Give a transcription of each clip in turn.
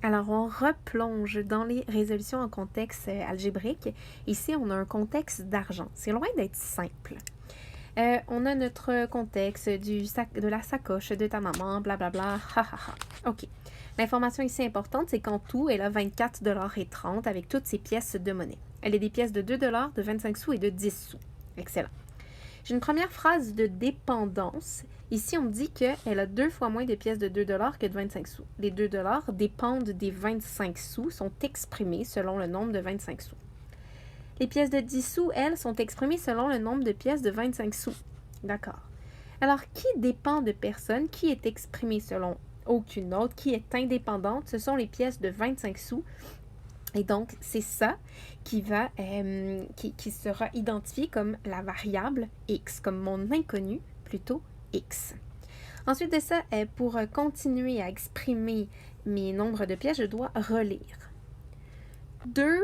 Alors, on replonge dans les résolutions en contexte algébrique. Ici, on a un contexte d'argent. C'est loin d'être simple. On a notre contexte de la sacoche de ta maman, blablabla, ha ha ha. OK. L'information ici importante, c'est qu'en tout, elle a 24,30 $ avec toutes ses pièces de monnaie. Elle est des pièces de 2 $, de 25 sous et de 10 sous. Excellent. J'ai une première phrase de dépendance. Ici, on me dit qu'elle a 2 fois moins de pièces de 2 $ que de 25 sous. Les 2 $ dépendent des 25 sous, sont exprimés selon le nombre de 25 sous. Les pièces de 10 sous, elles, sont exprimées selon le nombre de pièces de 25 sous. D'accord. Alors, qui dépend de personne, qui est exprimé selon aucune autre, qui est indépendante, ce sont les pièces de 25 sous. Et donc, c'est ça qui sera identifié comme la variable x, comme mon inconnu, plutôt x. Ensuite de ça, pour continuer à exprimer mes nombres de pièces, je dois relire. 2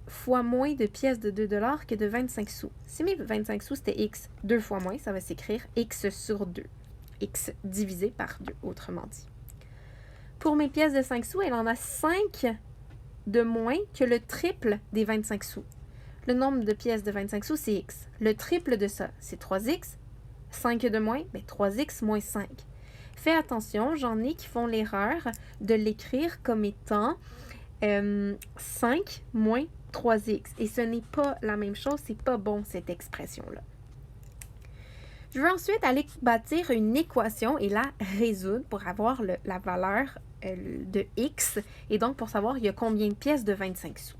fois moins de pièces de 2 $ que de 25 sous. Si mes 25 sous, c'était x, 2 fois moins, ça va s'écrire x sur 2. X divisé par 2, autrement dit. Pour mes pièces de 5 sous, elle en a 5 de moins que le triple des 25 sous. Le nombre de pièces de 25 sous, c'est x. Le triple de ça, c'est 3x. 5 de moins, bien 3x moins 5. Fais attention, j'en ai qui font l'erreur de l'écrire comme étant 5 moins 3x. Et ce n'est pas la même chose, c'est pas bon cette expression-là. Je veux ensuite aller bâtir une équation et la résoudre pour avoir la valeur de x et donc pour savoir il y a combien de pièces de 25 sous.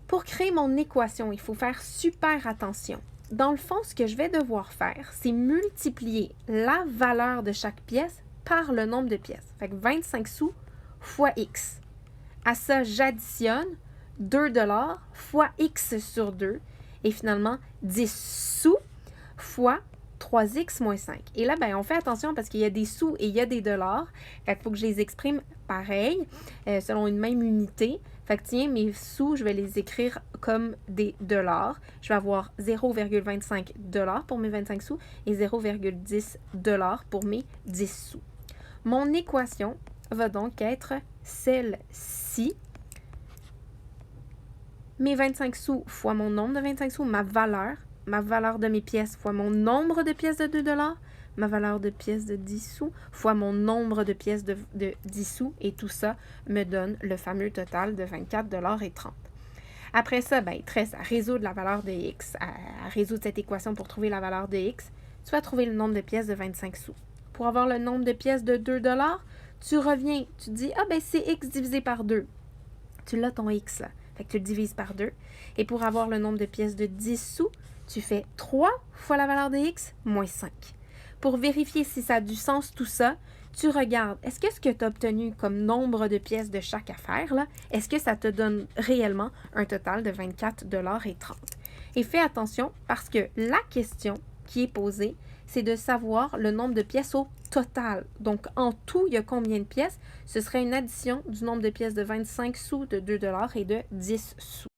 Pour créer mon équation, il faut faire super attention. Dans le fond, ce que je vais devoir faire, c'est multiplier la valeur de chaque pièce par le nombre de pièces. Fait que 25 sous fois x. À ça, j'additionne 2 $ fois x sur 2 et finalement 10 sous fois 3x moins 5. Et là, ben, on fait attention parce qu'il y a des sous et il y a des dollars. Fait qu'il faut que je les exprime pareil, selon une même unité. Fait que tiens, mes sous, je vais les écrire comme des dollars. Je vais avoir 0,25 $ pour mes 25 sous et 0,10 $ pour mes 10 sous. Mon équation va donc être celle-ci. Mes 25 sous fois mon nombre de 25 sous, ma valeur de mes pièces fois mon nombre de pièces de 2 $, ma valeur de pièces de 10 sous fois mon nombre de pièces de 10 sous, et tout ça me donne le fameux total de 24,30 $. Après ça, ben, il te reste à résoudre la valeur de x, à résoudre cette équation pour trouver la valeur de x. Tu vas trouver le nombre de pièces de 25 sous. Pour avoir le nombre de pièces de 2 $, tu reviens, tu dis, ah ben c'est x divisé par 2. Tu l'as ton x là. Fait que tu le divises par 2. Et pour avoir le nombre de pièces de 10 sous, tu fais 3 fois la valeur de x moins 5. Pour vérifier si ça a du sens tout ça, tu regardes, est-ce que ce que tu as obtenu comme nombre de pièces de chaque affaire, là, est-ce que ça te donne réellement un total de 24,30 $? Et fais attention parce que la question qui est posée, c'est de savoir le nombre de pièces au total. Donc, en tout, il y a combien de pièces? Ce serait une addition du nombre de pièces de 25 sous, de 2 $ et de 10 sous.